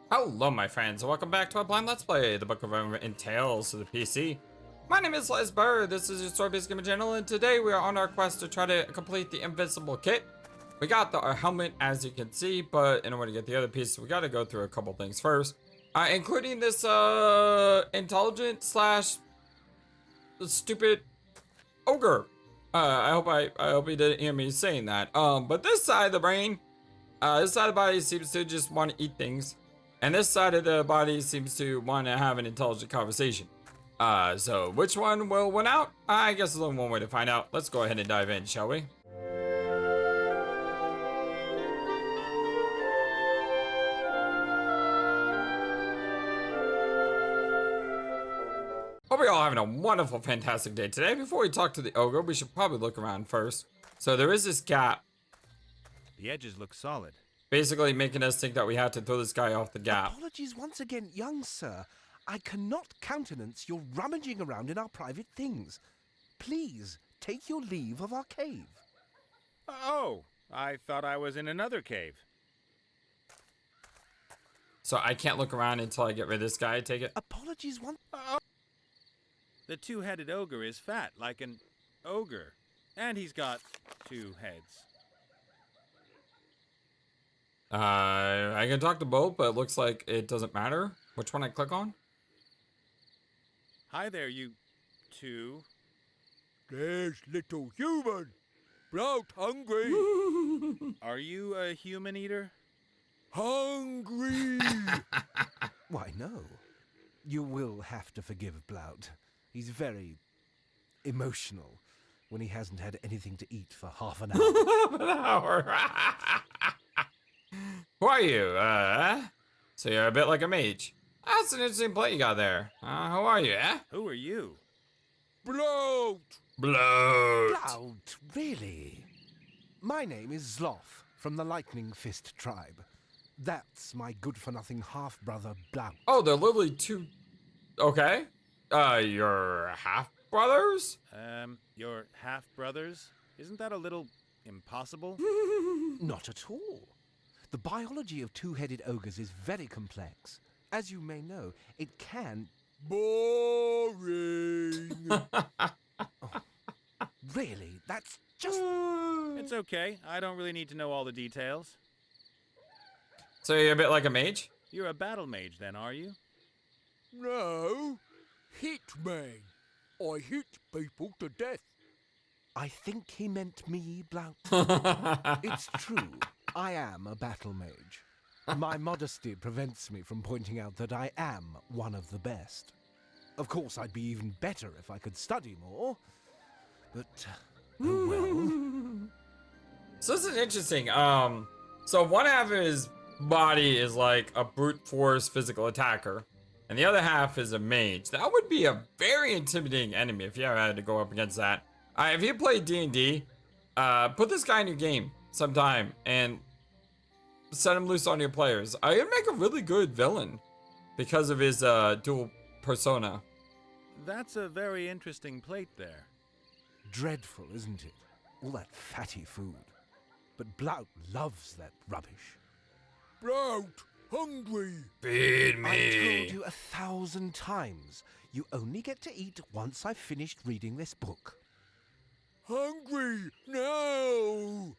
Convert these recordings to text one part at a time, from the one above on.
Hello my friends, welcome back to a blind let's play, the Book of Unwritten Tales to the PC. My name is FlightlessBird, this is your story-based gaming channel, and today we are on our quest to try to complete the Invincible Kit. We got our helmet as you can see, but in order to get the other pieces, we gotta go through a couple things first. Including this intelligent slash stupid ogre. I hope he didn't hear me saying that. But this side of the brain, this side of the body seems to just want to eat things. And this side of the body seems to want to have an intelligent conversation. So which one will win out? I guess there's only one way to find out. Let's go ahead and dive in, shall we? Hope you're all having a wonderful, fantastic day today. Before we talk to the ogre, we should probably look around first. So there is this gap, The edges look solid. basically making us think that we have to throw this guy off the gap. Apologies once again, young sir. I cannot countenance your rummaging around in our private things. Please, take your leave of our cave. Oh, I thought I was in another cave. So I can't look around until I get rid of this guy, I take it? Apologies once... The two-headed ogre is fat, like an ogre. And he's got two heads. I can talk to both, but it looks like it doesn't matter which one I click on. Hi there, you two. There's little human. Blout hungry. Are you a human eater? Hungry. Why, no. You will have to forgive Blout. He's very emotional when he hasn't had anything to eat for half an hour. An hour. Who are you? So you're a bit like a mage. That's an interesting plate you got there. Who are you, eh? Who are you? Bloat. Bloat. Blout, really? My name is Zloth, from the Lightning Fist tribe. That's my good-for-nothing half-brother Blout. Oh, they're literally two. Okay. You're half brothers? Your half-brothers? Isn't that a little impossible? Not at all. The biology of two-headed ogres is very complex. As you may know, it can... Boring. Really? That's just... It's okay. I don't really need to know all the details. So you're a bit like a mage? You're a battle mage then, are you? No. Hitman. I hit people to death. I think he meant me, Blout. It's true. I am a battle mage. My modesty prevents me from pointing out that I am one of the best. Of course, I'd be even better if I could study more. But, oh well. So this is interesting. So one half of his body is like a brute force physical attacker, and the other half is a mage. That would be a very intimidating enemy if you ever had to go up against that. If you play D&D, put this guy in your game sometime and set him loose on your players. He'd make a really good villain because of his dual persona. That's a very interesting plate there. Dreadful, isn't it? All that fatty food. But Blout loves that rubbish. Blout. Hungry. Feed I told you 1,000 times. You only get to eat once I've finished reading this book. Hungry. No.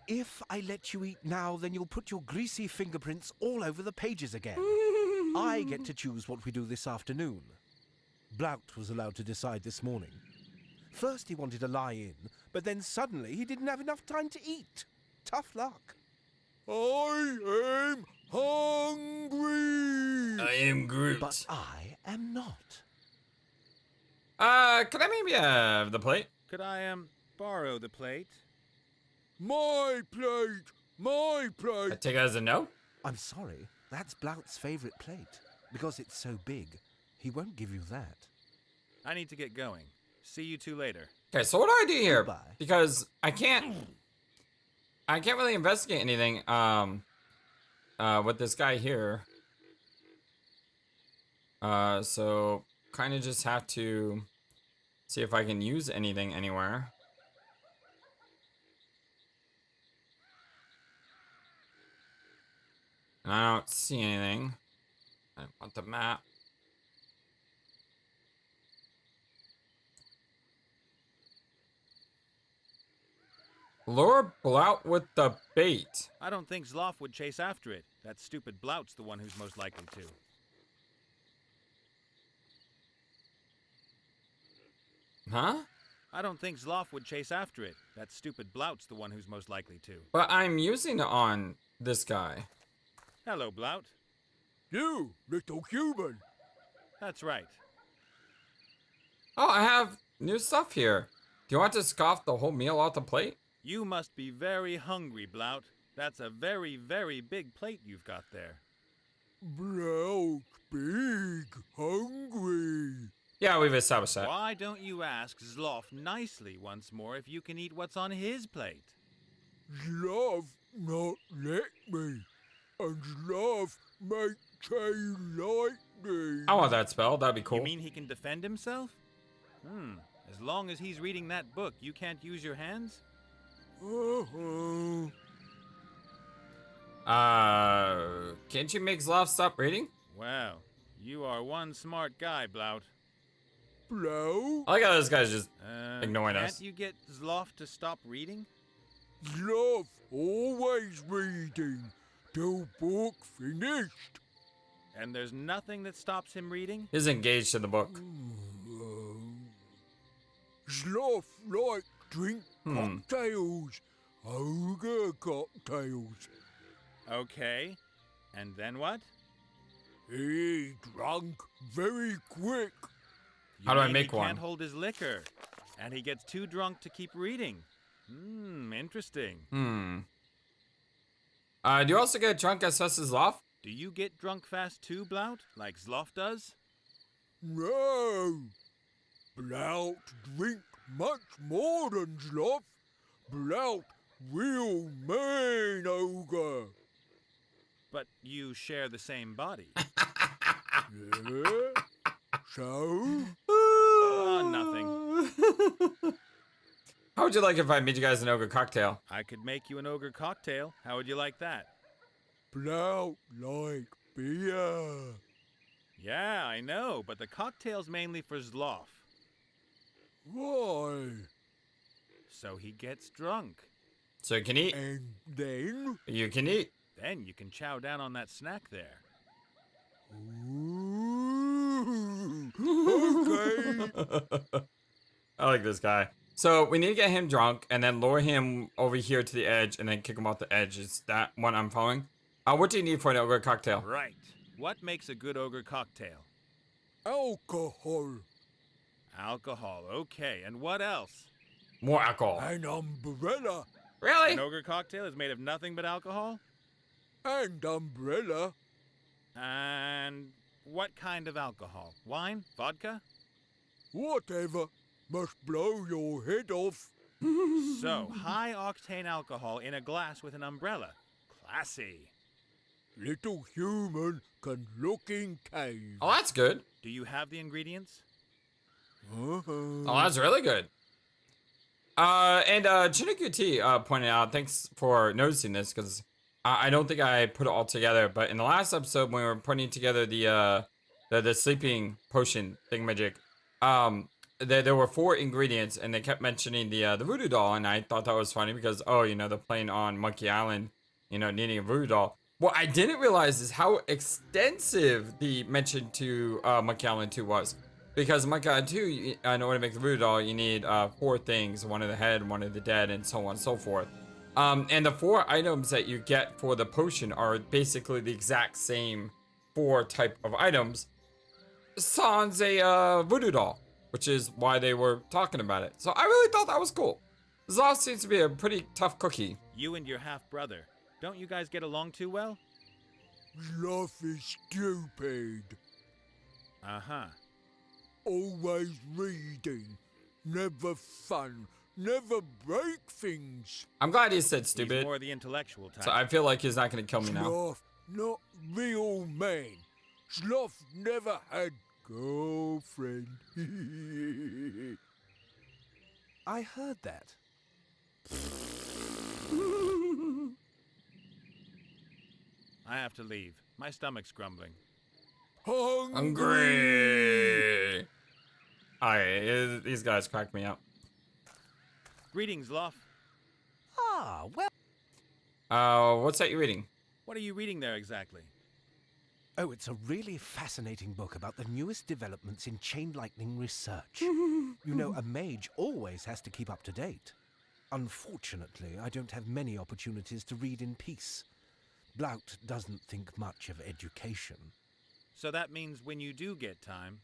If I let you eat now, then you'll put your greasy fingerprints all over the pages again. I get to choose what we do this afternoon. Blout was allowed to decide this morning. First he wanted to lie in, but then suddenly he didn't have enough time to eat. Tough luck. I am hungry. I am Groot. But I am not. Can I maybe have the plate? Could I, borrow the plate? My plate. My I plate. take it as a no? I'm sorry, that's Blout's favorite plate. Because it's so big, he won't give you that. I need to get going. See you two later. Okay, so what do I do here? Goodbye. Because I can't really investigate anything with this guy here. So kind of just have to see if I can use anything anywhere. And I don't see anything. I want the map. Lure Blout with the bait. I don't think Zloff would chase after it. That stupid Blout's the one who's most likely to. Huh? I don't think Zloff would chase after it. That stupid Blout's the one who's most likely to. But I'm using it on this guy. Hello, Blout. You, little human. That's right. Oh, I have new stuff here. Do you want to scoff the whole meal off the plate? You must be very hungry, Blout. That's a very, very big plate you've got there. Blout, big, hungry. Yeah, we've established that. Why don't you ask Zloff nicely once more if you can eat what's on his plate? Love not let me. And love make say like me. I want that spell. That'd be cool. You mean he can defend himself? As long as he's reading that book, you can't use your hands? Can't you make Zloff stop reading? Well, you are one smart guy, Blout. Blout, I like how this guy's just ignoring can't us. you get Zloff to stop reading? love always reading till book finished. And there's nothing that stops him reading? He's engaged to the book. Sloth like drink cocktails, ogre cocktails. Okay. And then what? He drunk very quick. How do I mean make he one? Can't hold his liquor, and he gets too drunk to keep reading. Interesting. Do you also get drunk as fast as Zloff? Do you get drunk fast too, Blout, like Zloff does? No. Blout drink much more than Sloth. Blout real mean ogre. But you share the same body. Yeah? So? Nothing. How would you like if I made you guys an ogre cocktail? I could make you an ogre cocktail. How would you like that? Blout like beer. Yeah, I know, but the cocktail's mainly for Zloff. Why? So he gets drunk. So you can eat. And then? You can eat. Then you can chow down on that snack there. Ooh. Okay. I like this guy. So we need to get him drunk and then lure him over here to the edge and then kick him off the edge. Is that one I'm following? What do you need for an ogre cocktail? Right. What makes a good ogre cocktail? Alcohol. Alcohol, okay. And what else? More alcohol. An umbrella. Really? An ogre cocktail is made of nothing but alcohol? And umbrella. And what kind of alcohol? Wine? Vodka? Whatever. Must blow your head off. So, high-octane alcohol in a glass with an umbrella. Classy. Little human can look in cave. Oh, that's good. Do you have the ingredients? Oh, that's really good. And ChinookUT pointed out, thanks for noticing this, because I don't think I put it all together, but in the last episode when we were putting together the sleeping potion thingamajig, there were 4 ingredients, and they kept mentioning the voodoo doll, and I thought that was funny because, oh, you know, they're playing on Monkey Island, you know, needing a voodoo doll. What I didn't realize is how extensive the mention to Monkey Island 2 was. Because Monkey Island 2, in order to make the voodoo doll, you need 4 things. One of the head, one of the dead, and so on and so forth. And the 4 items that you get for the potion are basically the exact same 4 type of items. Sans a voodoo doll, which is why they were talking about it. So I really thought that was cool. Zloff seems to be a pretty tough cookie. You and your half-brother. Don't you guys get along too well? Sloth is stupid. Uh-huh. Always reading. Never fun. Never break things. I'm glad he said He's stupid. more the intellectual type. So I feel like he's not going to kill me now. Sloth, not real man. Sloth never had girlfriend. I heard that. I have to leave. My stomach's grumbling. Hungry. Alright, these guys crack me up. Greetings, Loff. Ah, well. What's that you're reading? What are you reading there exactly? Oh, it's a really fascinating book about the newest developments in chain lightning research. You know, a mage always has to keep up to date. Unfortunately, I don't have many opportunities to read in peace. Blout doesn't think much of education. So that means when you do get time...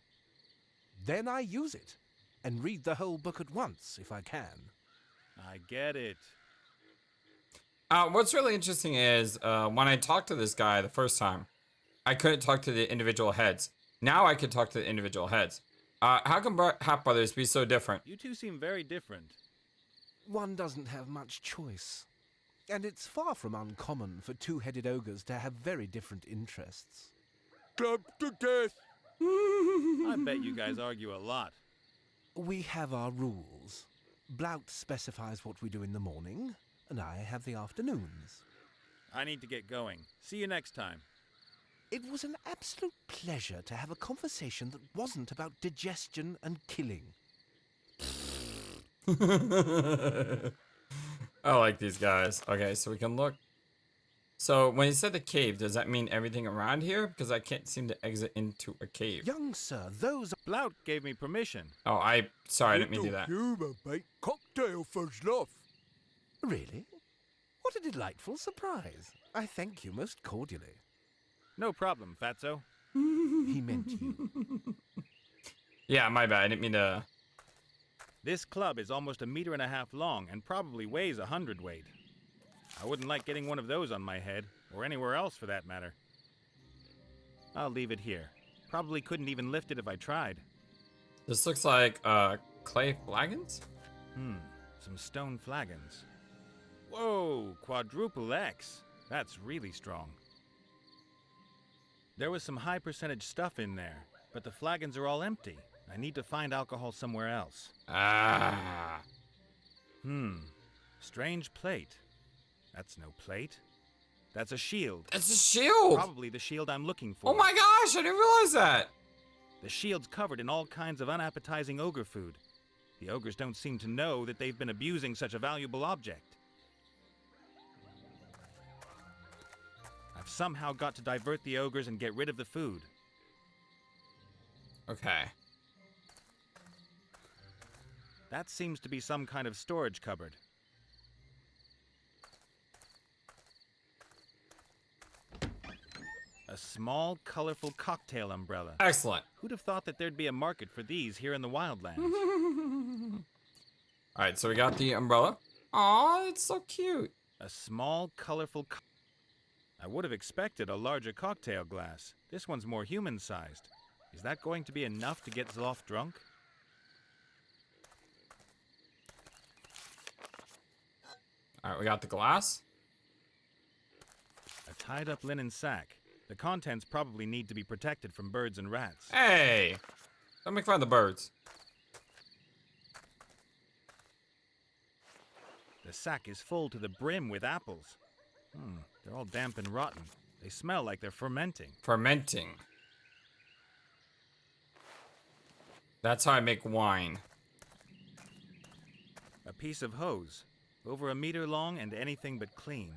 Then I use it, and read the whole book at once, if I can. I get it. What's really interesting is, when I talked to this guy the first time, I couldn't talk to the individual heads. Now I can talk to the individual heads. How can half-brothers be so different? You two seem very different. One doesn't have much choice. And it's far from uncommon for two-headed ogres to have very different interests. Club to death. I bet you guys argue a lot. We have our rules. Blout specifies what we do in the morning, and I have the afternoons. I need to get going. See you next time. It was an absolute pleasure to have a conversation that wasn't about digestion and killing. I like these guys. Okay, so we can look. So when you said the cave, does that mean everything around here? Because I can't seem to exit into a cave. Young sir, those... Blout gave me permission. Oh, sorry, I didn't mean to do that. Humour, mate. Cocktail for Sloth. Really? What a delightful surprise. I thank you most cordially. No problem, Fatso. He meant you. Yeah, my bad. I didn't mean to... This club is almost 1.5 meters long and probably weighs 100 weight. I wouldn't like getting one of those on my head, or anywhere else for that matter. I'll leave it here. Probably couldn't even lift it if I tried. This looks like, clay flagons? Some stone flagons. Whoa, quadruple X. That's really strong. There was some high percentage stuff in there, but the flagons are all empty. I need to find alcohol somewhere else. Strange plate. That's no plate. That's a shield. It's a shield! Probably the shield I'm looking for. Oh my gosh, I didn't realize that! The shield's covered in all kinds of unappetizing ogre food. The ogres don't seem to know that they've been abusing such a valuable object. I've somehow got to divert the ogres and get rid of the food. Okay. That seems to be some kind of storage cupboard. A small, colorful cocktail umbrella. Excellent. Who'd have thought that there'd be a market for these here in the wildlands? Alright, so we got the umbrella. Aw, it's so cute. A small, colorful... I would have expected a larger cocktail glass. This one's more human-sized. Is that going to be enough to get Zloff drunk? Alright, we got the glass. A tied-up linen sack. The contents probably need to be protected from birds and rats. Hey! Don't make fun of the birds. The sack is full to the brim with apples. They're all damp and rotten. They smell like they're fermenting. Fermenting. That's how I make wine. A piece of hose. Over 1 meter long and anything but clean.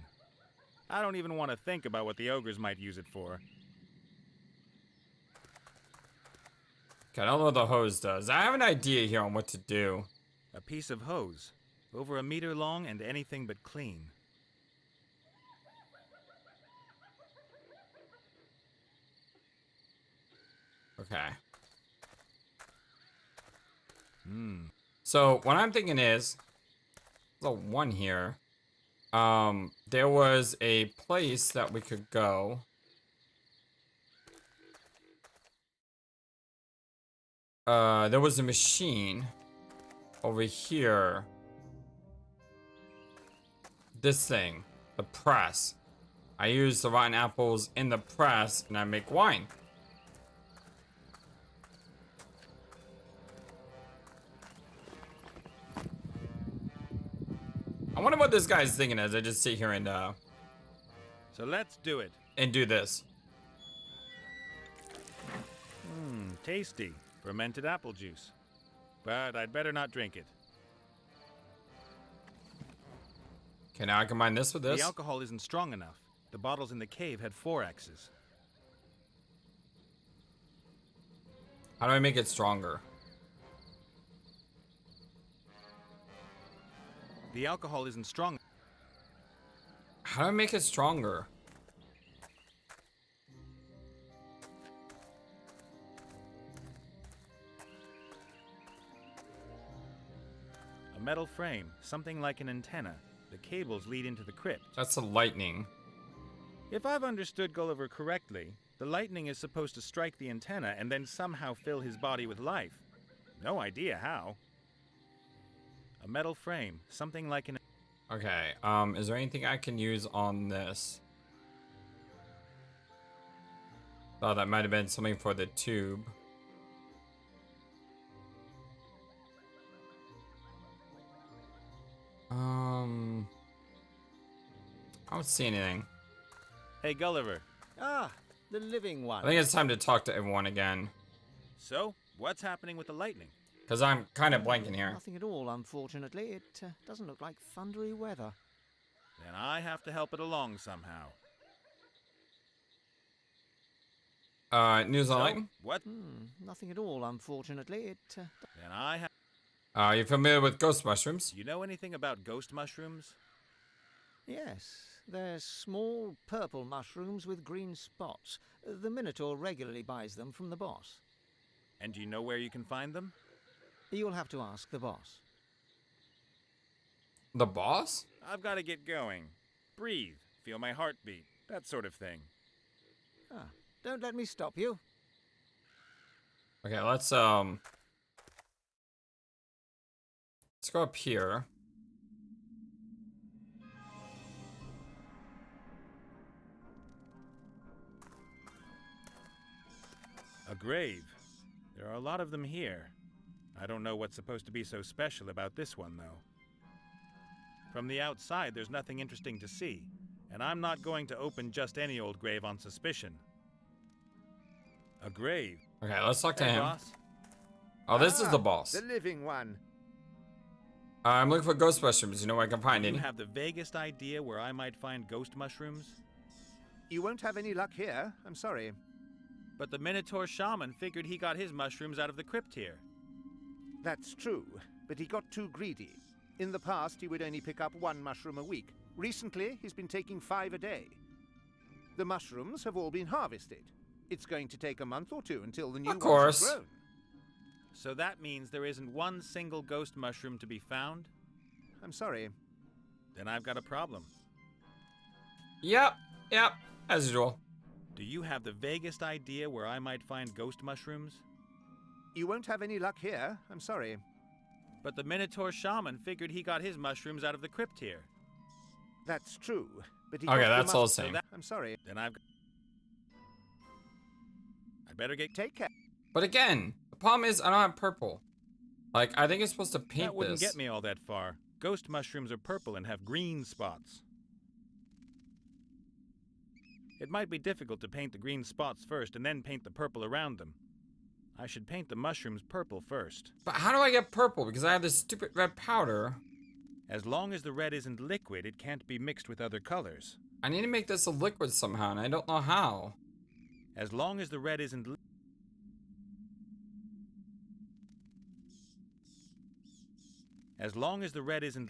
I don't even want to think about what the ogres might use it for. Okay, I don't know what the hose does. I have an idea here on what to do. A piece of hose. Over 1 meter long and anything but clean. Okay. So what I'm thinking is, there's a 1 here. There was a place that we could go. There was a machine over here. This thing, the press. I use the rotten apples in the press and I make wine. I wonder what this guy's thinking as I just sit here and So let's do it. and do this. Tasty. Fermented apple juice. But I'd better not drink it. Okay, now I combine this with this. The alcohol isn't strong enough. The bottles in the cave had 4 X's. How do I make it stronger? The alcohol isn't strong. How do I make it stronger? A metal frame, something like an antenna. The cables lead into the crypt. That's the lightning. If I've understood Gulliver correctly, the lightning is supposed to strike the antenna and then somehow fill his body with life. No idea how. A metal frame, something like an... Okay, is there anything I can use on this? Oh, that might have been something for the tube. I don't see anything. Hey, Gulliver. Ah, the living one. I think it's time to talk to everyone again. So, what's happening with the lightning? Because I'm kind of blanking here. Nothing at all, unfortunately. It doesn't look like thundery weather. Then I have to help it along somehow. News on So, lightning? what? Nothing at all, unfortunately. It Then I have... Are you familiar with ghost mushrooms? You know anything about ghost mushrooms? Yes, they're small purple mushrooms with green spots. The Minotaur regularly buys them from the boss. And do you know where you can find them? You'll have to ask the boss. The boss? I've got to get going. Breathe, feel my heartbeat, that sort of thing. Ah, don't let me stop you. Okay, let's go up here. A grave. There are a lot of them here. I don't know what's supposed to be so special about this one, though. From the outside, there's nothing interesting to see, and I'm not going to open just any old grave on suspicion. A grave. Okay, let's talk to Hey, him. boss. Oh, this is the boss. The living one. I'm looking for ghost mushrooms. You know where I can find Do you any? have the vaguest idea where I might find ghost mushrooms? You won't have any luck here. I'm sorry. But the Minotaur shaman figured he got his mushrooms out of the crypt here. That's true, but he got too greedy. In the past, he would only pick up 1 mushroom a week. Recently, he's been taking 5 a day. The mushrooms have all been harvested. It's going to take a month or 2 until the new Of ones course. have grown. So that means there isn't one single ghost mushroom to be found? I'm sorry. Then I've got a problem. Yep, as usual. Do you have the vaguest idea where I might find ghost mushrooms? You won't have any luck here. I'm sorry. But the Minotaur shaman figured he got his mushrooms out of the crypt here. That's true, but he Okay, got the that's all the mus- same. I'm sorry. Then I'd better get... Take care. But again, the problem is I don't have purple. Like, I think it's supposed to paint That wouldn't this. get me all that far. Ghost mushrooms are purple and have green spots. It might be difficult to paint the green spots first and then paint the purple around them. I should paint the mushrooms purple first. But how do I get purple? Because I have this stupid red powder. As long as the red isn't liquid, it can't be mixed with other colors. I need to make this a liquid somehow, and I don't know how. As long as the red isn't As long as the red isn't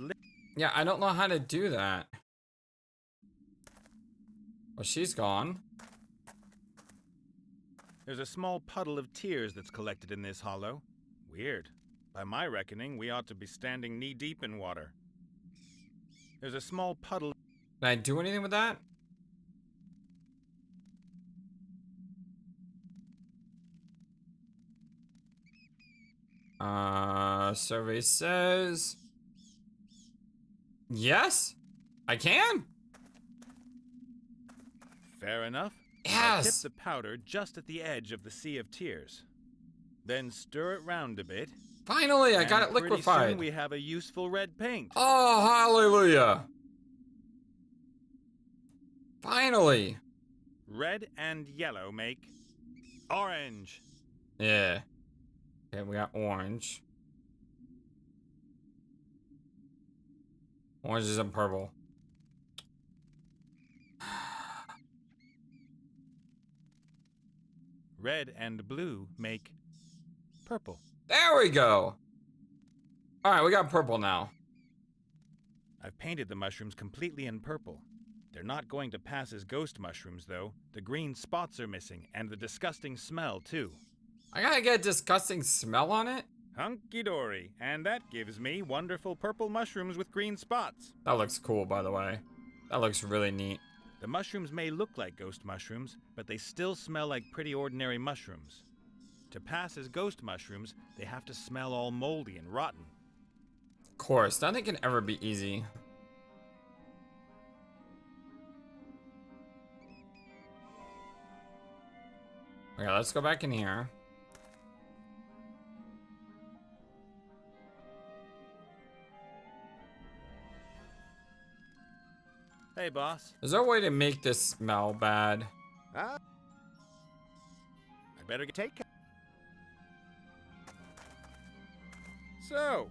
Yeah, I don't know how to do that. Well, she's gone. There's a small puddle of tears that's collected in this hollow. Weird. By my reckoning, we ought to be standing knee-deep in water. There's a small puddle... Can I do anything with that? Survey says... Yes? I can? Fair enough. Yes! Tip the powder just at the edge of the sea of tears. Then stir it round a bit. Finally, I got it and pretty liquefied. soon we have a useful red paint. Oh, hallelujah! Finally! Red and yellow make orange. Yeah. Okay, we got orange. Oranges and purple. Red and blue make purple. There we go. All right, we got purple now. I've painted the mushrooms completely in purple. They're not going to pass as ghost mushrooms, though. The green spots are missing, and the disgusting smell, too. I gotta get a disgusting smell on it. Hunky-dory, and that gives me wonderful purple mushrooms with green spots. That looks cool, by the way. That looks really neat. The mushrooms may look like ghost mushrooms, but they still smell like pretty ordinary mushrooms. To pass as ghost mushrooms, they have to smell all moldy and rotten. Of course, nothing can ever be easy. Okay, let's go back in here. Hey, boss. Is there a way to make this smell bad? Ah, I better get... take care. So,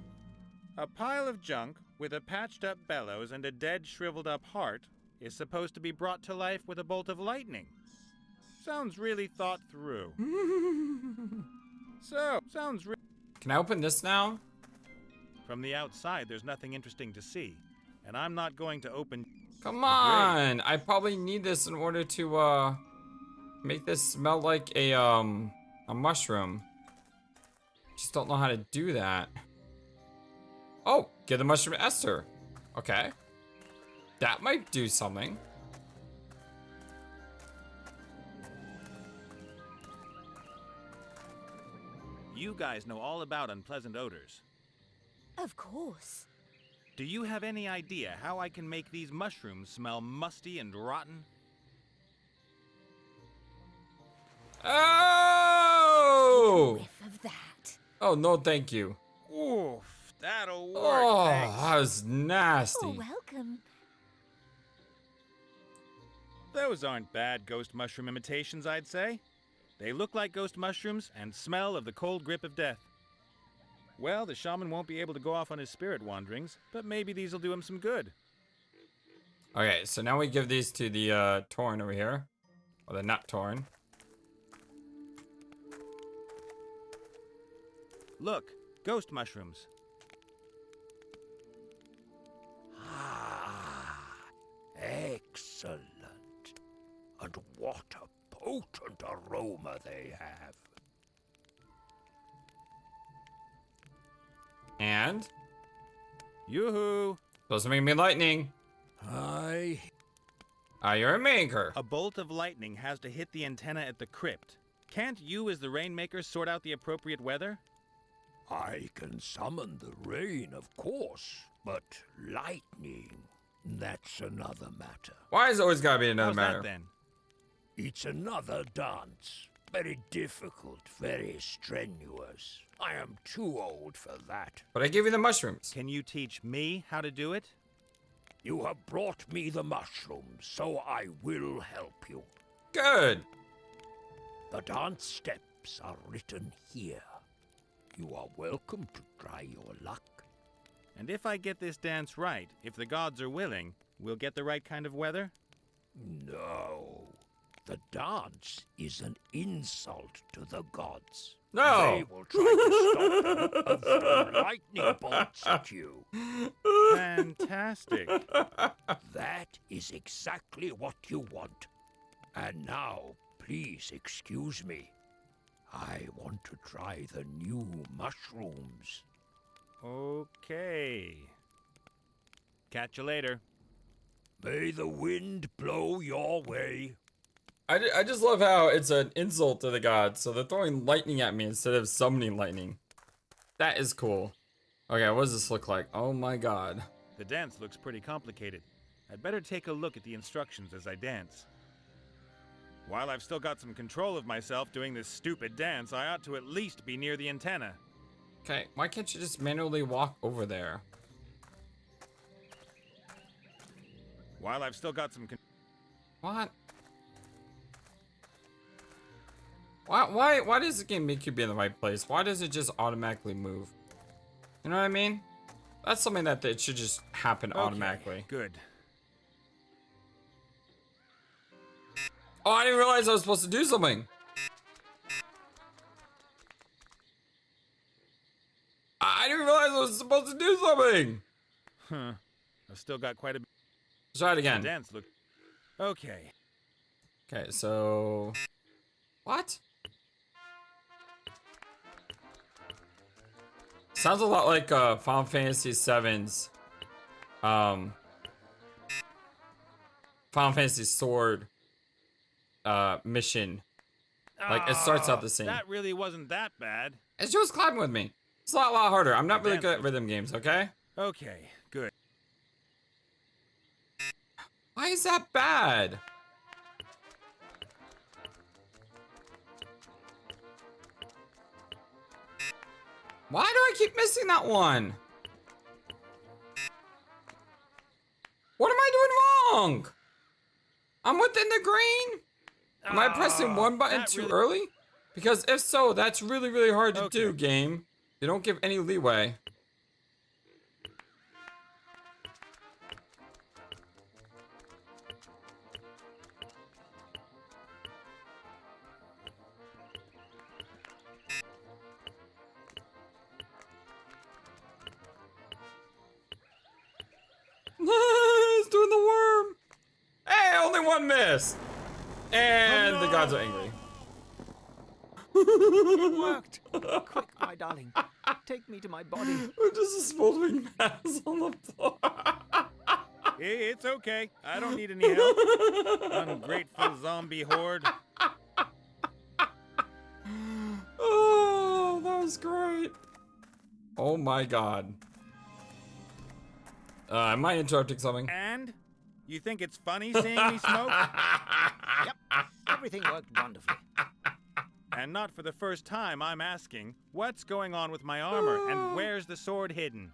a pile of junk with a patched-up bellows and a dead, shriveled-up heart is supposed to be brought to life with a bolt of lightning. Sounds really thought through. Can I open this now? From the outside, there's nothing interesting to see, and I'm not going to open... Come on! I probably need this in order to, make this smell like a mushroom. Just don't know how to do that. Oh, give the mushroom to Esther. Okay. That might do something. You guys know all about unpleasant odors. Of course. Do you have any idea how I can make these mushrooms smell musty and rotten? Oh! Whiff of that. Oh, no, thank you. Oof, that'll work, Oh, thanks. that was nasty. You're welcome. Those aren't bad ghost mushroom imitations, I'd say. They look like ghost mushrooms and smell of the cold grip of death. Well, the shaman won't be able to go off on his spirit wanderings, but maybe these will do him some good. Okay, so now we give these to the Torn over here. Or the nut Torn. Look, ghost mushrooms. Ah, excellent. And what a potent aroma they have. And Yoo-hoo! supposed to make me lightning. You're a maker. A bolt of lightning has to hit the antenna at the crypt. Can't you, as the rainmaker, sort out the appropriate weather? I can summon the rain, of course, but lightning, that's another matter. Why is it always gotta be another How's matter? that, then? It's another dance. Very difficult, very strenuous. I am too old for that. But I gave you the mushrooms. Can you teach me how to do it? You have brought me the mushrooms, so I will help you. Good. The dance steps are written here. You are welcome to try your luck. And if I get this dance right, if the gods are willing, we'll get the right kind of weather? No. The dance is an insult to the gods. No. They will try to stop you and throw lightning bolts at you. Fantastic. That is exactly what you want. And now, please excuse me. I want to try the new mushrooms. Okay. Catch you later. May the wind blow your way. I just love how it's an insult to the gods. So they're throwing lightning at me instead of summoning lightning. That is cool. Okay, what does this look like? Oh my god. The dance looks pretty complicated. I'd better take a look at the instructions as I dance. While I've still got some control of myself doing this stupid dance, I ought to at least be near the antenna. Okay, why can't you just manually walk over there? While I've still got some What? Why does the game make you be in the right place? Why does it just automatically move? You know what I mean? That's something that it should just happen automatically. Good. Oh, I didn't realize I was supposed to do something. I didn't realize I was supposed to do something. Huh. I've still got quite a bit. Let's try it again. Dance look. Okay. Okay, so what? Sounds a lot like Final Fantasy VII's Final Fantasy Sword mission. Like it starts out the same. That really wasn't that bad. It's just climbing with me. It's a lot harder. I'm not really good at rhythm games, okay? Okay, good. Why is that bad? Why do I keep missing that one? What am I doing wrong? I'm within the green? Am I pressing one button too early? Because if so, that's really, really hard to do, game. You don't give any leeway. It's doing the worm. Hey, only one miss. And the gods are angry. It worked. Quick, my darling. Take me to my body. We're just a smoldering mass on the floor. Hey, it's okay. I don't need any help. Ungrateful zombie horde. Oh, that was great. Oh my god. Am I interrupting something? And? You think it's funny seeing me smoke? Yep, everything worked wonderfully. And not for the first time, I'm asking, what's going on with my armor, and where's the sword hidden?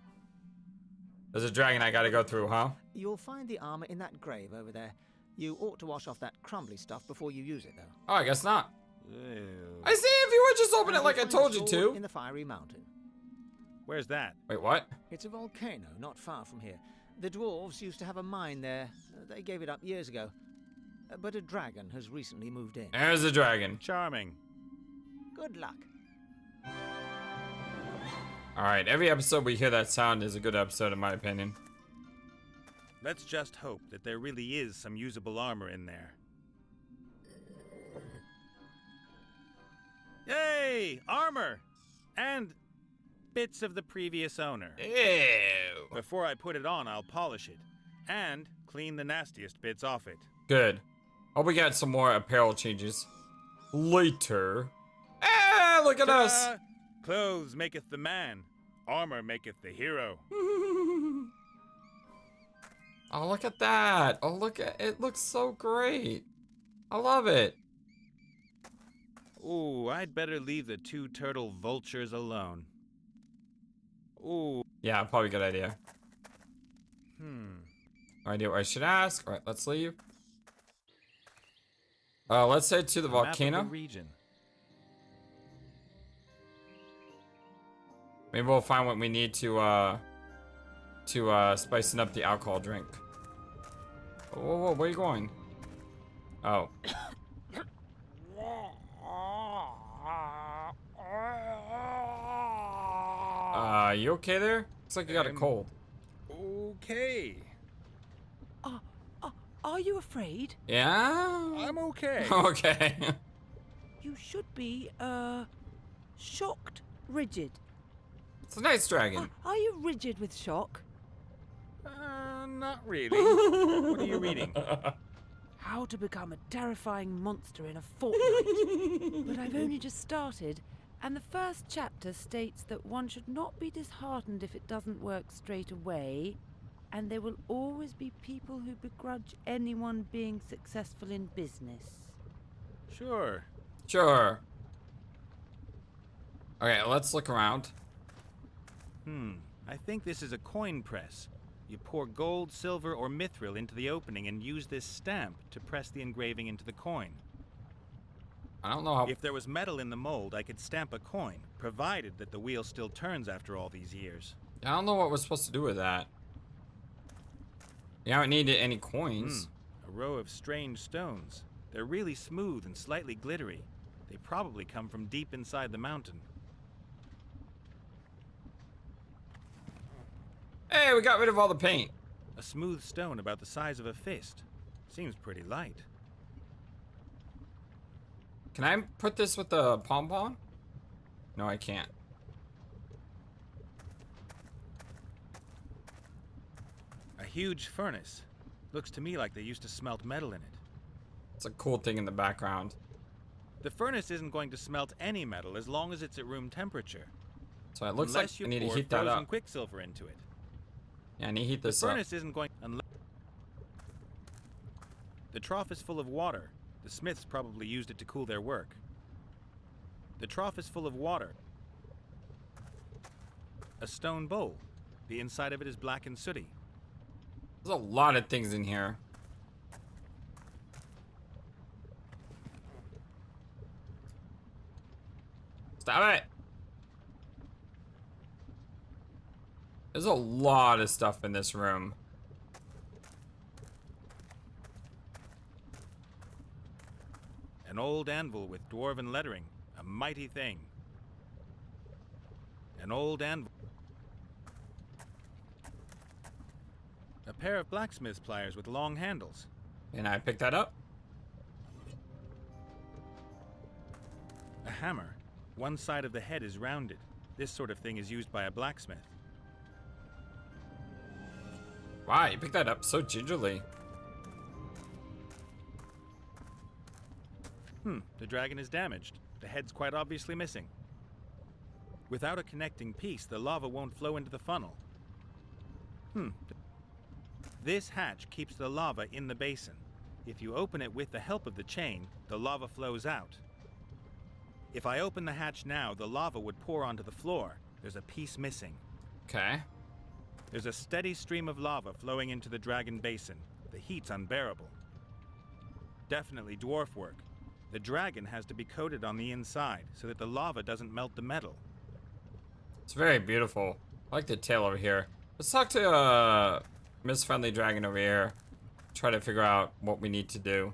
There's a dragon I gotta go through, huh? You'll find the armor in that grave over there. You ought to wash off that crumbly stuff before you use it, though. Oh, I guess not. Ew. I see, if you would just open it like I You'll find told the you sword to. in the fiery mountain. Where's that? Wait, what? It's a volcano not far from here. The dwarves used to have a mine there. They gave it up years ago. But a dragon has recently moved in. There's a dragon. Charming. Good luck. Alright, every episode we hear that sound is a good episode in my opinion. Let's just hope that there really is some usable armor in there. Yay! Armor! And bits of the previous owner. Ew. Before I put it on, I'll polish it. And clean the nastiest bits off it. Good. Hope we got some more apparel changes later. Ah, look at us. Ta-da! Clothes maketh the man. Armor maketh the hero. Oh, look at that. Oh, look at it. Looks so great. I love it. Ooh, I'd better leave the two turtle vultures alone. Ooh. Yeah, probably a good idea. Hmm. Idea what I should ask. All right, let's leave. Let's head to the A map of volcano. the region. Maybe we'll find what we need to spicing up the alcohol drink. Whoa, whoa, where are you going? Oh. You okay there? Looks like you got a cold. Okay. Are you afraid? Yeah? I'm okay. Okay. You should be, shocked. Rigid. It's a nice dragon. Are you rigid with shock? Not really. What are you reading? How to become a terrifying monster in a fortnight. But I've only just started, and the first chapter states that one should not be disheartened if it doesn't work straight away, and there will always be people who begrudge anyone being successful in business. Sure. Sure. Okay, let's look around. I think this is a coin press. You pour gold, silver, or mithril into the opening and use this stamp to press the engraving into the coin. I don't know how. If there was metal in the mold, I could stamp a coin, provided that the wheel still turns after all these years. I don't know what we're supposed to do with that. You haven't needed any coins. A row of strange stones. They're really smooth and slightly glittery. They probably come from deep inside the mountain. Hey, we got rid of all the paint. A smooth stone about the size of a fist. Seems pretty light. Can I put this with the pom-pom? No, I can't. A huge furnace. Looks to me like they used to smelt metal in it. It's a cool thing in the background. The furnace isn't going to smelt any metal as long as it's at room temperature. So it looks Unless like I you need to pour heat that frozen up. quicksilver into it. Yeah, I need to heat The this up. furnace isn't going unless the trough is full of water. The smiths probably used it to cool their work. The trough is full of water. A stone bowl. The inside of it is black and sooty. There's a lot of things in here. Stop it! There's a lot of stuff in this room. An old anvil with dwarven lettering. A mighty thing. An old anvil. A pair of blacksmith's pliers with long handles. Can I pick that up? A hammer. One side of the head is rounded. This sort of thing is used by a blacksmith. Wow, you picked that up so gingerly. The dragon is damaged. The head's quite obviously missing. Without a connecting piece, the lava won't flow into the funnel. This hatch keeps the lava in the basin. If you open it with the help of the chain, the lava flows out. If I open the hatch now, the lava would pour onto the floor. There's a piece missing. Okay. There's a steady stream of lava flowing into the dragon basin. The heat's unbearable. Definitely dwarf work. The dragon has to be coated on the inside so that the lava doesn't melt the metal. It's very beautiful. I like the tail over here. Let's talk to Miss Friendly Dragon over here. Try to figure out what we need to do.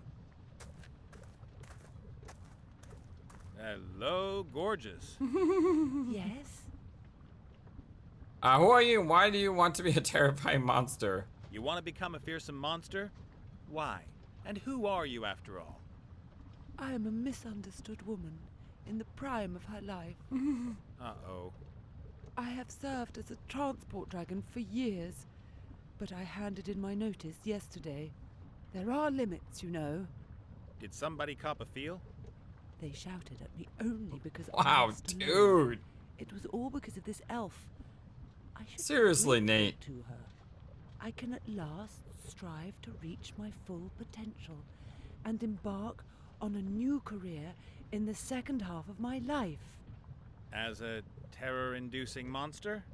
Hello, gorgeous. Yes? Who are you and why do you want to be a terrifying monster? You want to become a fearsome monster? Why? And who are you after all? I am a misunderstood woman in the prime of her life. Uh-oh. I have served as a transport dragon for years, but I handed in my notice yesterday. There are limits, you know. Did somebody cop a feel? They shouted at me only because I Wow, was alone. dude. It was all because of this elf. I should be Seriously, grateful Nate. to her. I can at last strive to reach my full potential and embark on a new career in the second half of my life. As a terror-inducing monster?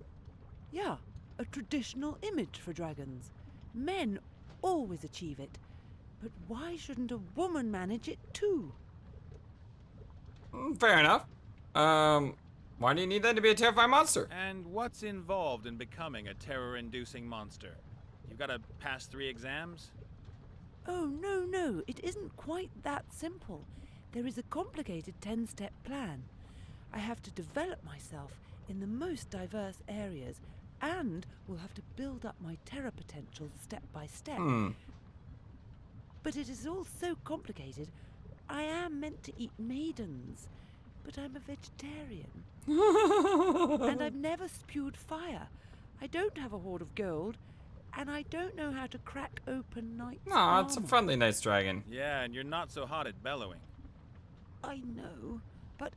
Yeah, a traditional image for dragons. Men always achieve it. But why shouldn't a woman manage it too? Fair enough. Why do you need that to be a terrifying monster? And what's involved in becoming a terror-inducing monster? You've got to pass 3 exams? Oh, no, it isn't quite that simple. There is a complicated 10-step plan. I have to develop myself in the most diverse areas and will have to build up my terror potential step by step. But it is all so complicated. I am meant to eat maidens, but I'm a vegetarian. And I've never spewed fire. I don't have a hoard of gold, and I don't know how to crack open knight's No, it's a armor. friendly, nice dragon. Yeah, and you're not so hot at bellowing. I know, but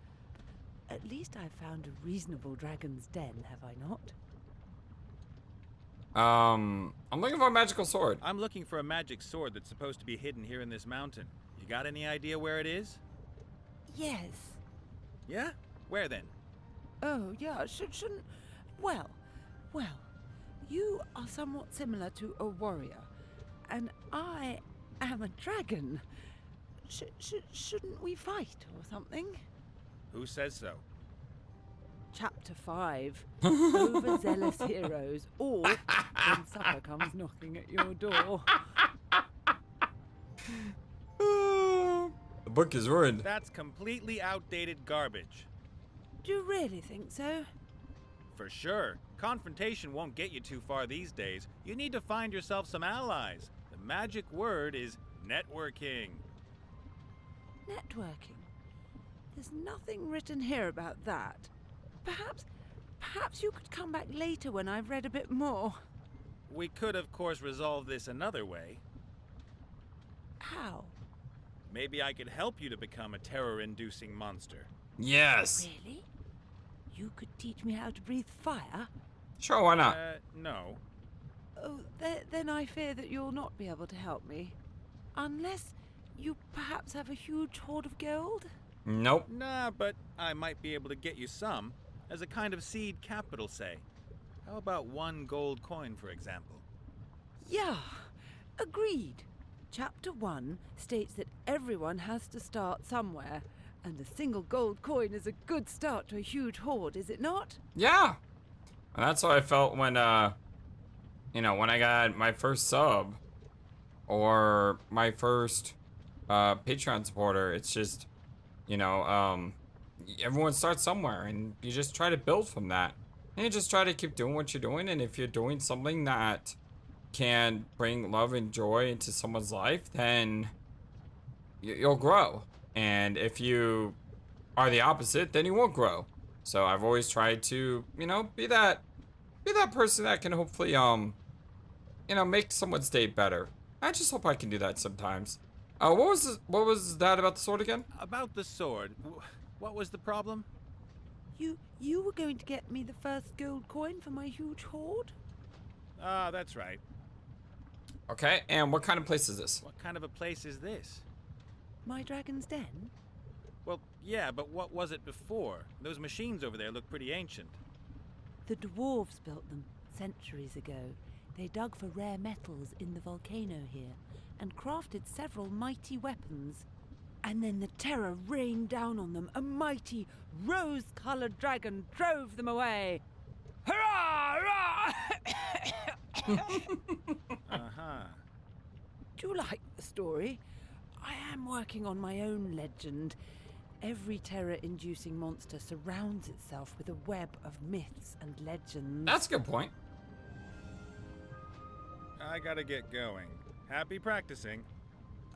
at least I've found a reasonable dragon's den, have I not? I'm looking for a magical sword. I'm looking for a magic sword that's supposed to be hidden here in this mountain. You got any idea where it is? Yes. Yeah? Where then? Oh, yeah, shouldn't... Well, you are somewhat similar to a warrior, and I am a dragon. Shouldn't we fight or something? Who says so? Chapter 5. Overzealous heroes, or when supper comes knocking at your door. The book is ruined. That's completely outdated garbage. Do you really think so? For sure. Confrontation won't get you too far these days. You need to find yourself some allies. The magic word is networking. Networking? There's nothing written here about that. Perhaps you could come back later when I've read a bit more. We could, of course, resolve this another way. How? Maybe I could help you to become a terror-inducing monster. Yes. Really? You could teach me how to breathe fire? Sure, why not? No. Oh, then I fear that you'll not be able to help me. Unless you perhaps have a huge hoard of gold? Nope. Nah, but I might be able to get you some. As a kind of seed capital, say. How about 1 gold coin, for example? Yeah, agreed. Chapter 1 states that everyone has to start somewhere, and a single gold coin is a good start to a huge hoard, is it not? Yeah. And that's how I felt when, when I got my first sub or my first Patreon supporter. It's just, everyone starts somewhere and you just try to build from that. And you just try to keep doing what you're doing. And if you're doing something that can bring love and joy into someone's life, then you'll grow. And if you are the opposite, then you won't grow. So I've always tried to, be that person that can hopefully, make someone's day better. I just hope I can do that sometimes. What was that about the sword again? About the sword, what was the problem? You were going to get me the first gold coin for my huge hoard? Ah, that's right. Okay, and what kind of place is this? What kind of a place is this? My dragon's den? Well, yeah, but what was it before? Those machines over there look pretty ancient. The dwarves built them centuries ago. They dug for rare metals in the volcano here and crafted several mighty weapons. And then the terror rained down on them. A mighty, rose-colored dragon drove them away. Hurrah! Hurrah! Uh-huh. Do you like the story? I am working on my own legend. Every terror-inducing monster surrounds itself with a web of myths and legends. That's a good point. I gotta get going. Happy practicing.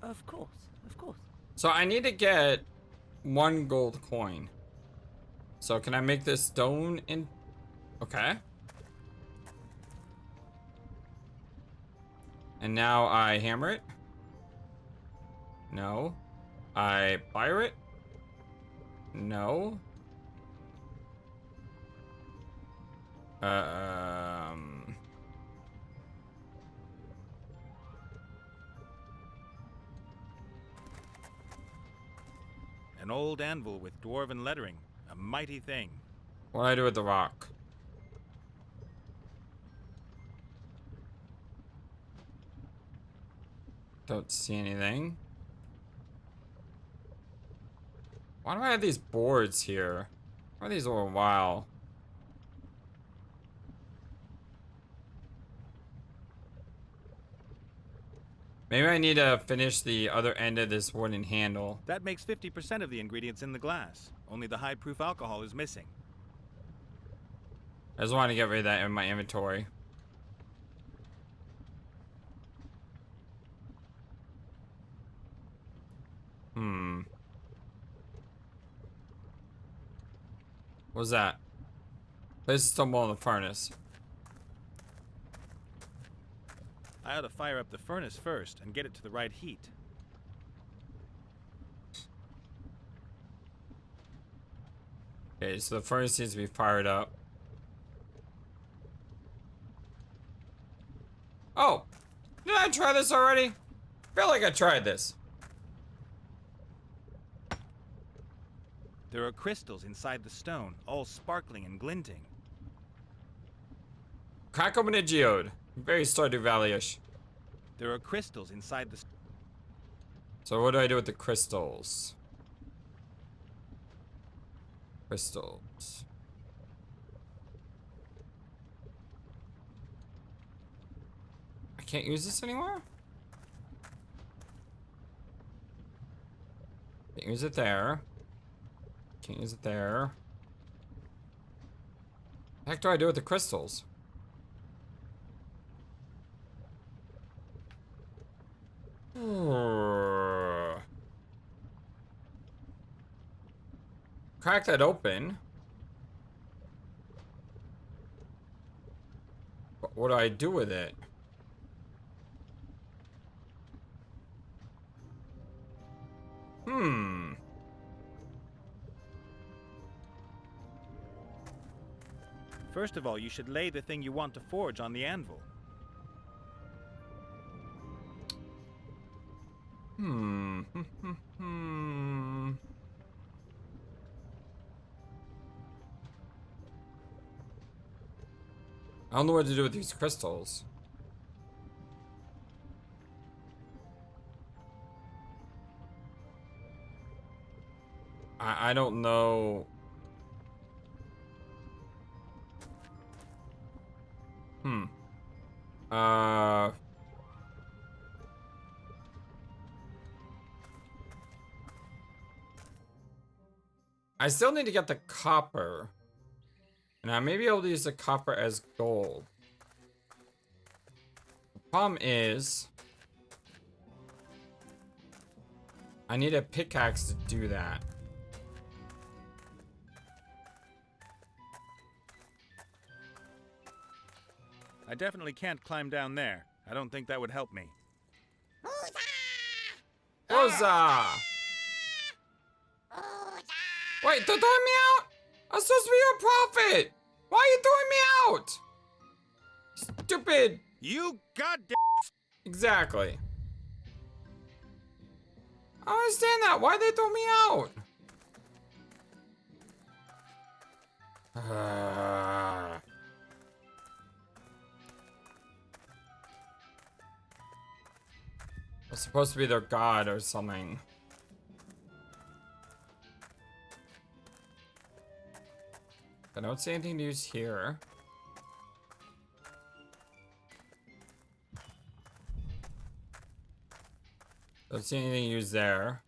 Of course, of course. So I need to get 1 gold coin. So can I make this stone in? Okay. And now I hammer it. No. I fire it. No. An old anvil with dwarven lettering. A mighty thing. What do I do with the rock? Don't see anything. Why do I have these boards here? Why are these over a while? Maybe I need to finish the other end of this wooden handle. That makes 50% of the ingredients in the glass. Only the high-proof alcohol is missing. I just want to get rid of that in my inventory. What's that? Place a stumble in the furnace. I ought to fire up the furnace first and get it to the right heat. Okay, so the furnace needs to be fired up. Oh! Did I try this already? I feel like I tried this. There are crystals inside the stone, all sparkling and glinting. Crack open a geode. Very Stardew Valley-ish. There are crystals inside the So what do I do with the crystals? Crystals. I can't use this anymore? Can't use it there. Can't use it there. What the heck do I do with the crystals? Crack that open. But what do I do with it? First of all, you should lay the thing you want to forge on the anvil. I don't know what to do with these crystals. I don't know. I still need to get the copper. And I may be able to use the copper as gold. The problem is, I need a pickaxe to do that. I definitely can't climb down there. I don't think that would help me. Huzzah! Wait, they're throwing me out? I'm supposed to be your prophet! Why are you throwing me out? Stupid! You goddamn... Exactly. I don't understand that. Why'd they throw me out? I'm supposed to be their god or something. I don't see anything to use here. Don't see anything to use there.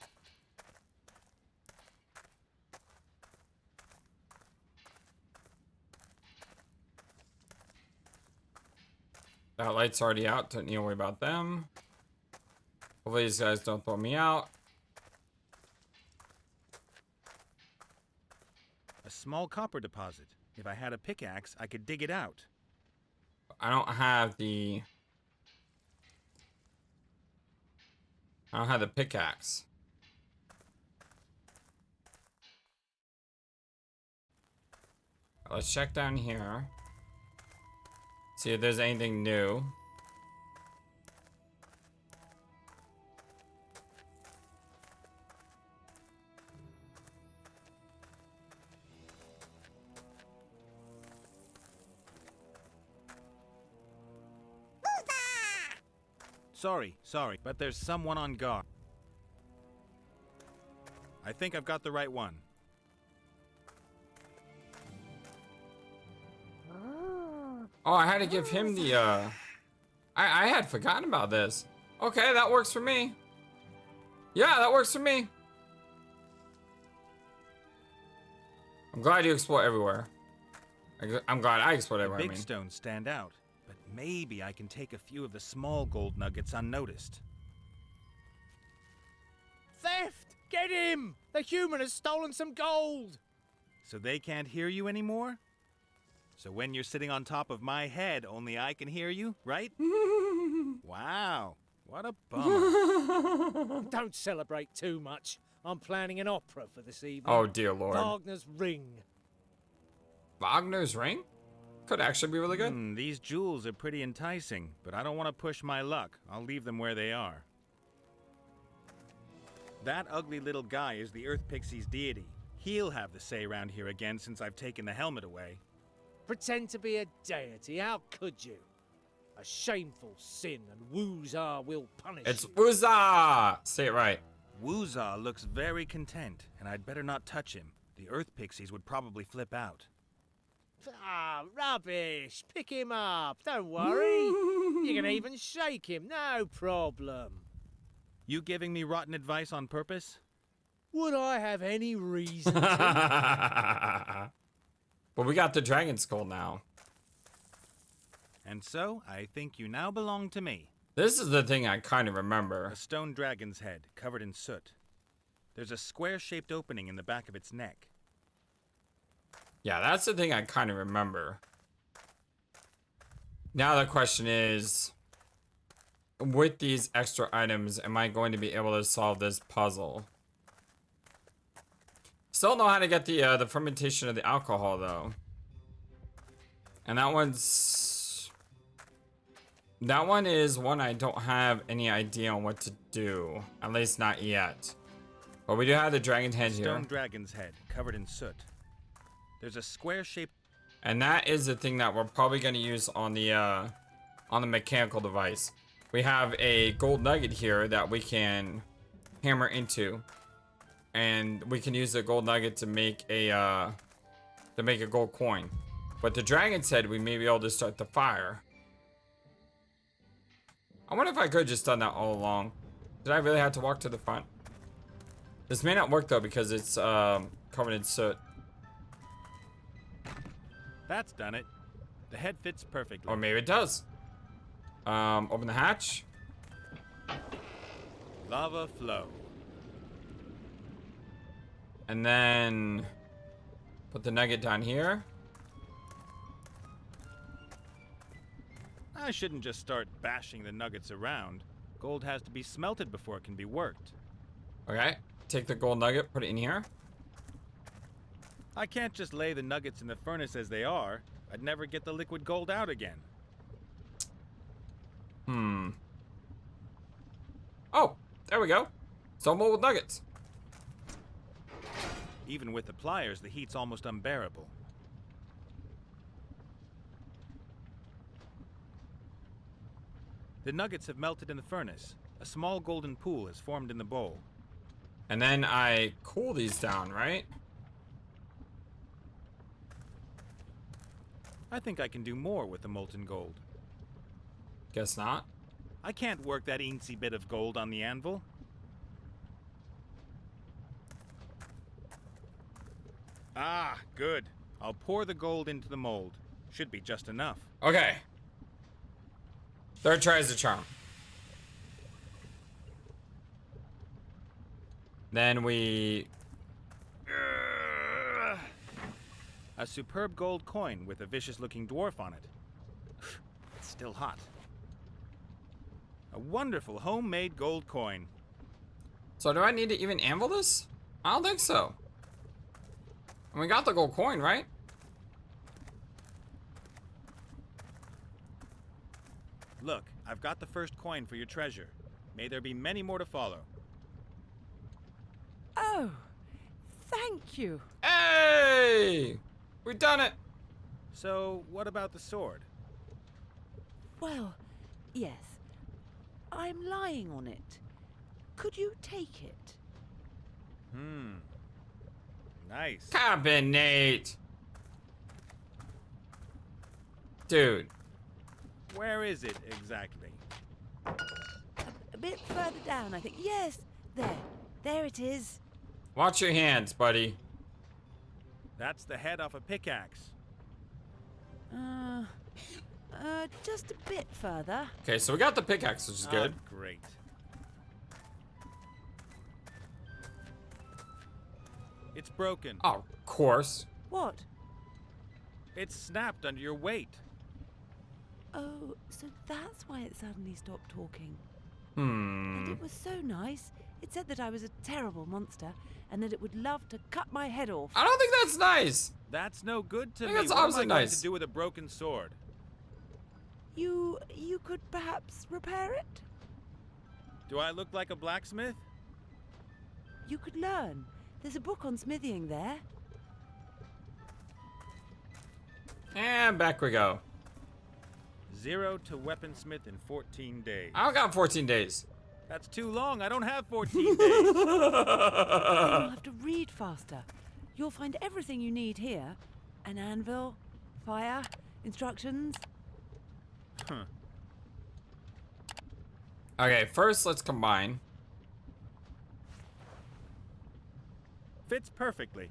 That light's already out, don't need to worry about them. Hopefully these guys don't throw me out. A small copper deposit. If I had a pickaxe, I could dig it out. I don't have the pickaxe. Let's check down here. See if there's anything new. Sorry, but there's someone on guard. I think I've got the right one. Oh, I had to give him the, I had forgotten about this. Okay, that works for me. Yeah, that works for me. I'm glad you explore everywhere. I'm glad I explored everywhere. The big stones stand out, but maybe I can take a few of the small gold nuggets unnoticed. Theft! Get him! The human has stolen some gold! So they can't hear you anymore? So when you're sitting on top of my head, only I can hear you, right? Wow, what a bummer. Don't celebrate too much. I'm planning an opera for this evening. Oh dear lord. Wagner's Ring. Wagner's Ring? Could actually be really good. These jewels are pretty enticing, but I don't want to push my luck. I'll leave them where they are. That ugly little guy is the Earth Pixie's deity. He'll have the say around here again since I've taken the helmet away. Pretend to be a deity, how could you? A shameful sin, and Woozar will punish It's you. Wooza! Say it right. Woozah looks very content, and I'd better not touch him. The earth pixies would probably flip out. Ah, rubbish. Pick him up. Don't worry. You can even shake him. No problem. You giving me rotten advice on purpose? Would I have any reason to? But we got the dragon skull now. And so, I think you now belong to me. This is the thing I kind of remember. A stone dragon's head, covered in soot. There's a square-shaped opening in the back of its neck. Yeah, that's the thing I kind of remember. Now the question is, with these extra items, am I going to be able to solve this puzzle? Still know how to get the fermentation of the alcohol though. And that one is one I don't have any idea on what to do. At least not yet. But we do have the dragon's head here. Stone dragon's head, covered in soot. There's a square-shaped... And that is the thing that we're probably going to use on the mechanical device. We have a gold nugget here that we can hammer into. And we can use the gold nugget to make a gold coin. But the dragon's head, we may be able to start the fire. I wonder if I could have just done that all along. Did I really have to walk to the front? This may not work though because it's covered in soot. That's done it. The head fits perfectly. Or maybe it does. Open the hatch. Lava flow. And then put the nugget down here. I shouldn't just start bashing the nuggets around. Gold has to be smelted before it can be worked. Okay. Take the gold nugget, put it in here. I can't just lay the nuggets in the furnace as they are. I'd never get the liquid gold out again. Oh, there we go. Some mold nuggets. Even with the pliers, the heat's almost unbearable. The nuggets have melted in the furnace. A small golden pool has formed in the bowl. And then I cool these down, right? I think I can do more with the molten gold. Guess not. I can't work that eensy bit of gold on the anvil. Ah, good. I'll pour the gold into the mold. Should be just enough. Okay. Third try is the charm. Then we... A superb gold coin with a vicious-looking dwarf on it. It's still hot. A wonderful homemade gold coin. So do I need to even anvil this? I don't think so. And we got the gold coin, right? Look, I've got the first coin for your treasure. May there be many more to follow. Oh, thank you. Hey! We've done it! So, what about the sword? Well, yes. I'm lying on it. Could you take it? Nice. Carbonate! Dude. Where is it exactly? A bit further down, I think. Yes, there. There it is. Watch your hands, buddy. That's the head off a pickaxe. Just a bit further. Okay, so we got the pickaxe, which is good. Great. It's broken. Oh, of course. What? It's snapped under your weight. Oh, so that's why it suddenly stopped talking. Hmm. And it was so nice. It said that I was a terrible monster and that it would love to cut my head off. I don't think that's nice. That's no good to I me. think that's What am I obviously going nice. to do with a broken sword? You could perhaps repair it? Do I look like a blacksmith? You could learn. There's a book on smithing there. And back we go. 0 to weaponsmith in 14 days. I don't got 14 days. That's too long. I don't have 14 days. You'll have to read faster. You'll find everything you need here. An anvil, fire, instructions. Huh. Okay, first let's combine. Fits perfectly.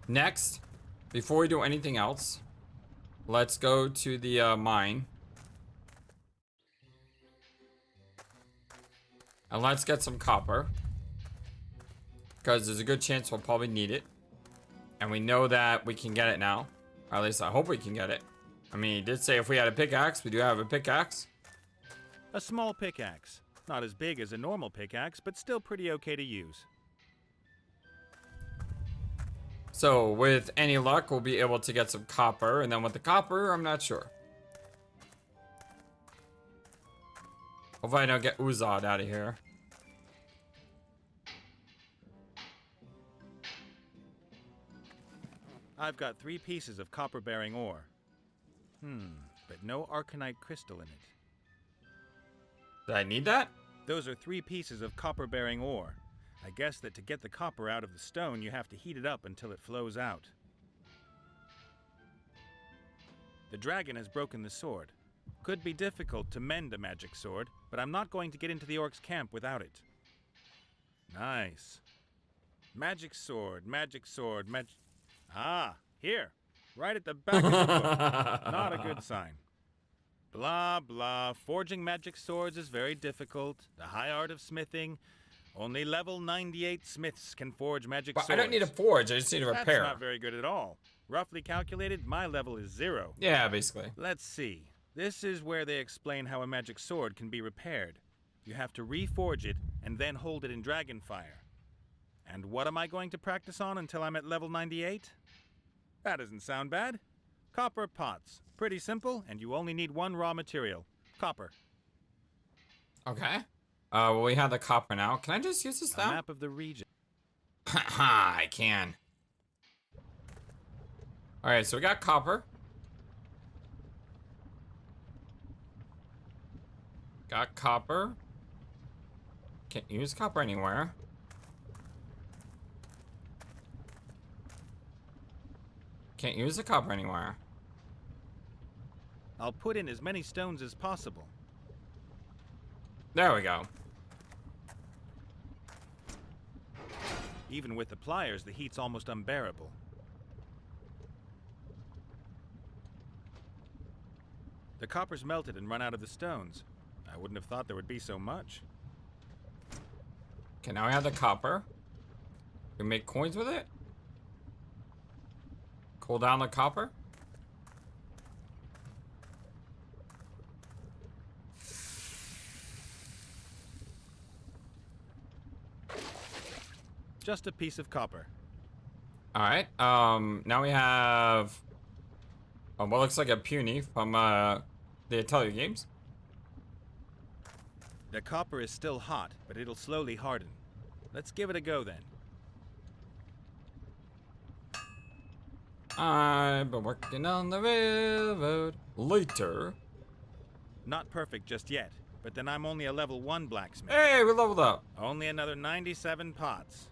Next, before we do anything else, let's go to the mine. And let's get some copper. Because there's a good chance we'll probably need it. And we know that we can get it now. Or at least I hope we can get it. I mean, he did say if we had a pickaxe, we do have a pickaxe. A small pickaxe. Not as big as a normal pickaxe, but still pretty okay to use. So with any luck, we'll be able to get some copper. And then with the copper, I'm not sure. Hopefully I don't get oozed out of here. I've got 3 pieces of copper-bearing ore. But no arcanite crystal in it. Did I need that? Those are 3 pieces of copper-bearing ore. I guess that to get the copper out of the stone, you have to heat it up until it flows out. The dragon has broken the sword. Could be difficult to mend a magic sword, but I'm not going to get into the orc's camp without it. Nice. Magic sword, Ah, here. Right at the back of the book. Not a good sign. Blah, blah. Forging magic swords is very difficult. The high art of smithing. Only level 98 smiths can forge magic But swords. I don't need a forge, I just need a repair. That's not very good at all. Roughly calculated, my level is 0. Yeah, basically. Let's see. This is where they explain how a magic sword can be repaired. You have to reforge it and then hold it in dragonfire. And what am I going to practice on until I'm at level 98? That doesn't sound bad. Copper pots. Pretty simple, and you only need 1 raw material. Copper. Okay. Well, we have the copper now. Can I just use this A now? map of the region. Haha, I can. Alright, so we got copper. Got copper. Can't use copper anywhere. Can't use the copper anywhere. I'll put in as many stones as possible. There we go. Even with the pliers, the heat's almost unbearable. The copper's melted and run out of the stones. I wouldn't have thought there would be so much. Okay, now we have the copper. We make coins with it. Cool down the copper. Just a piece of copper. Alright, now we have what looks like a puny from the Atelier games. The copper is still hot, but it'll slowly harden. Let's give it a go then. I've been working on the railroad. Later. Not perfect just yet, but then I'm only a level 1 blacksmith. Hey, we leveled up. Only another 97 pots.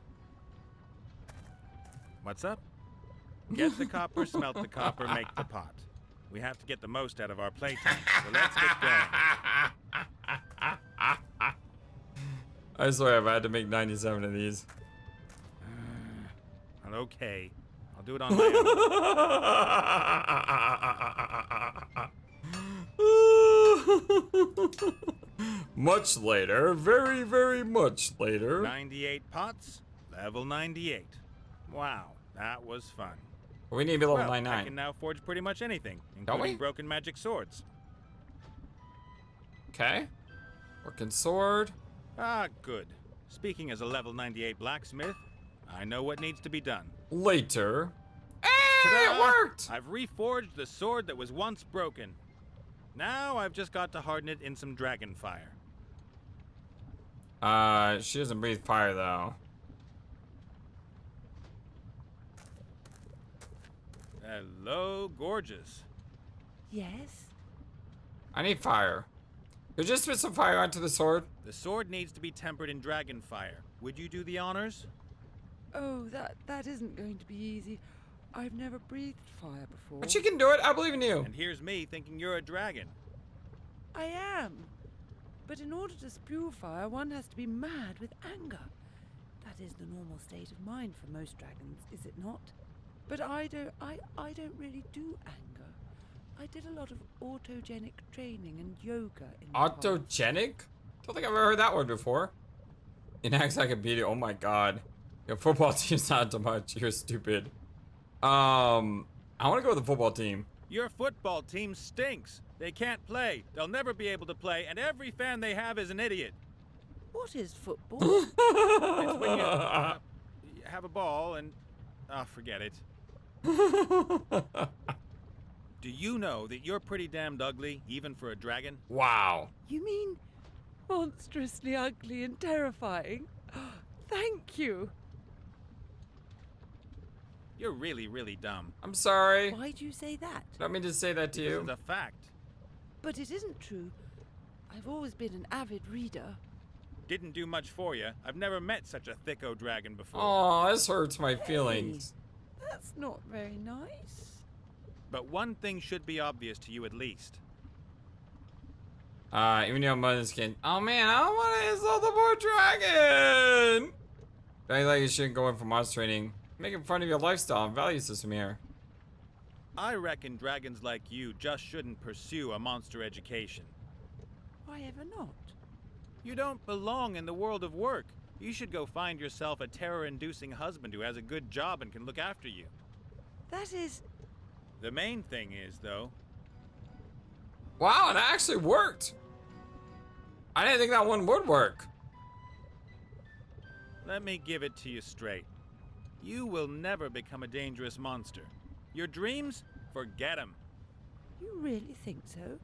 What's up? Get the copper, smelt the copper, make the pot. We have to get the most out of our playtime, so let's get going. I swear, if I had to make 97 of these. Well, okay. I'll do it on my own. Much later, very, very much later. 98 pots, level 98. Wow, that was fun. We need to be level well, 99. I can now forge pretty much anything, Don't including we? broken magic swords. Okay. Working sword. Ah, good. Speaking as a level 98 blacksmith, I know what needs to be done. Later. Hey, Ta-da! it worked! I've reforged the sword that was once broken. Now I've just got to harden it in some dragon fire. She doesn't breathe fire though. Hello, gorgeous. Yes? I need fire. Could you just put some fire onto the sword? The sword needs to be tempered in dragon fire. Would you do the honors? Oh, that isn't going to be easy. I've never breathed fire before. But you can do it. I believe in you. And here's me thinking you're a dragon. I am. But in order to spew fire, one has to be mad with anger. That is the normal state of mind for most dragons, is it not? But I don't really do anger. I did a lot of autogenic training and yoga in the past. Autogenic? Don't think I've ever heard that word before. Encyclopedia. Oh my god. Your football team's not too much. You're stupid. I want to go with the football team. Your football team stinks. They can't play. They'll never be able to play, and every fan they have is an idiot. What is football? It's when you have a ball and... Oh, forget it. Do you know that you're pretty damned ugly, even for a dragon? Wow. You mean monstrously ugly and terrifying? Thank you. You're really, really dumb. I'm sorry. Why'd you say that? Don't mean to say that to This you. is a fact. But it isn't true. I've always been an avid reader. Didn't do much for you. I've never met such a thicko dragon before. Oh, this hurts my feelings. That's not very nice. But one thing should be obvious to you at least. Even though mother skin. Oh man, I don't want to insult the poor dragon. I like you shouldn't go in for monster training. Making fun of your lifestyle and value system here. I reckon dragons like you just shouldn't pursue a monster education. Why ever not? You don't belong in the world of work. You should go find yourself a terror-inducing husband who has a good job and can look after you. That is... The main thing is, though... Wow, that actually worked. I didn't think that one would work. Let me give it to you straight. You will never become a dangerous monster. Your dreams? Forget them. You really think so?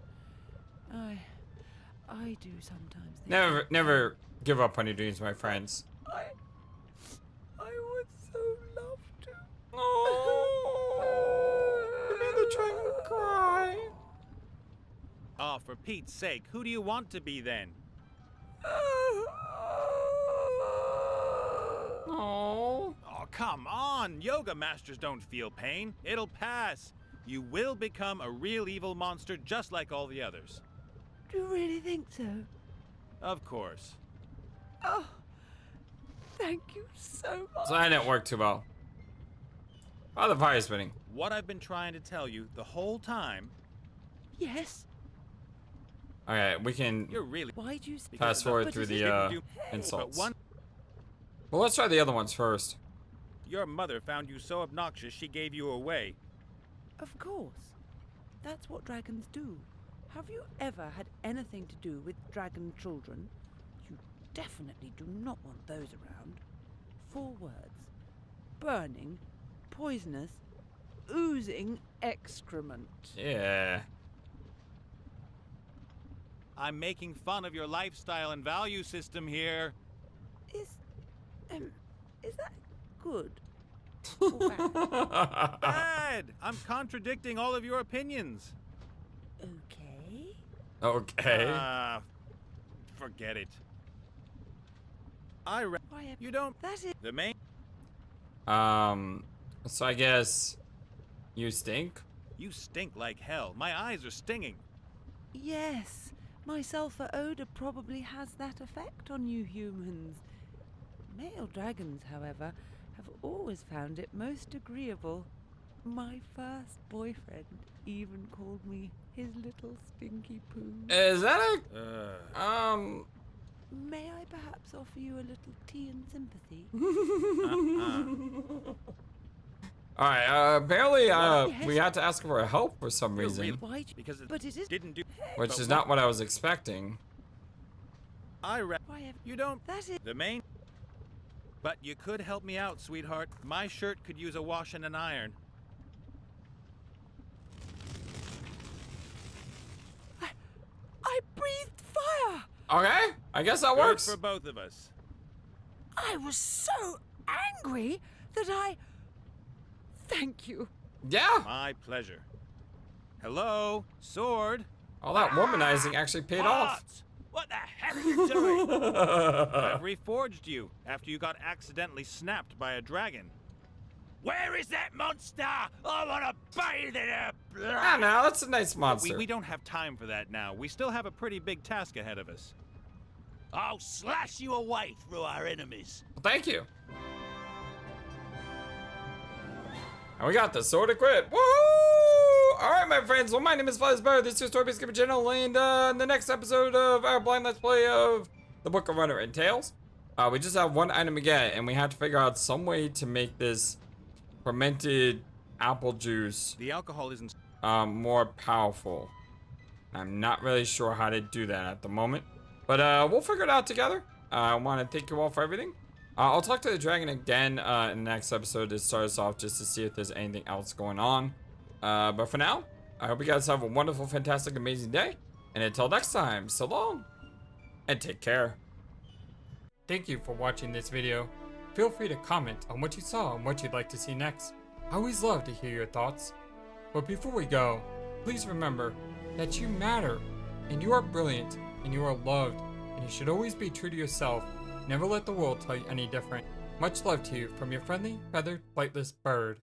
I do sometimes think... Never give up on your dreams, my friends. I would so love to. Oh, you made the dragon cry. Oh, for Pete's sake, who do you want to be then? Oh. Oh, come on! Yoga masters don't feel pain. It'll pass. You will become a real evil monster just like all the others. Do you really think so? Of course. Oh, thank you so much. So that didn't work too well. Oh, the fire spinning. What I've been trying to tell you the whole time... Yes? Alright, we can You're really... Why'd you say... fast forward through the insults. Well, let's try the other ones first. Your mother found you so obnoxious she gave you away. Of course. That's what dragons do. Have you ever had anything to do with dragon children? You definitely do not want those around. 4 words. Burning, poisonous, oozing excrement. Yeah. I'm making fun of your lifestyle and value system here. Is that good? Or bad? Bad! I'm contradicting all of your opinions. Okay. Okay. Forget it. Why You don't... That is... The main... So I guess you stink? You stink like hell. My eyes are stinging. Yes. My sulfur odor probably has that effect on you humans. Male dragons, however, have always found it most agreeable. My first boyfriend even called me his little stinky poo. Is that a May I perhaps offer you a little tea and sympathy? Alright, apparently Yes. we had to ask for help for some reason. Really- Why? Because it But it is... didn't do... Which But is not what I was expecting. Why You don't... That is... The main... But you could help me out, sweetheart. My shirt could use a wash and an iron. I breathed fire! Okay, I guess that Good works. for both of us. I was so angry that I... Thank you. Yeah. My pleasure. Hello? Sword? All that womanizing actually paid off. What the heck are you doing? I've reforged you after you got accidentally snapped by a dragon. Where is that monster? I want to bathe in her blood. Ah, no, that's a nice monster. We don't have time for that now. We still have a pretty big task ahead of us. I'll slash you away through our enemies. Well, thank you. And we got the sword equipped. Woohoo! Alright, my friends. Well, my name is FlightlessBird. This is Story Skipper Channel, and in the next episode of our blind let's play of the Book of Unwritten Tales, we just have one item to get, and we have to figure out some way to make this fermented apple juice The alcohol isn't... more powerful. I'm not really sure how to do that at the moment, but we'll figure it out together. I want to thank you all for everything. I'll talk to the dragon again in the next episode to start us off, just to see if there's anything else going on. But for now, I hope you guys have a wonderful, fantastic, amazing day. And until next time, so long, and take care. Thank you for watching this video. Feel free to comment on what you saw and what you'd like to see next. I always love to hear your thoughts. But before we go, please remember that you matter, and you are brilliant, and you are loved, and you should always be true to yourself. Never let the world tell you any different. Much love to you from your friendly, feathered, flightless bird.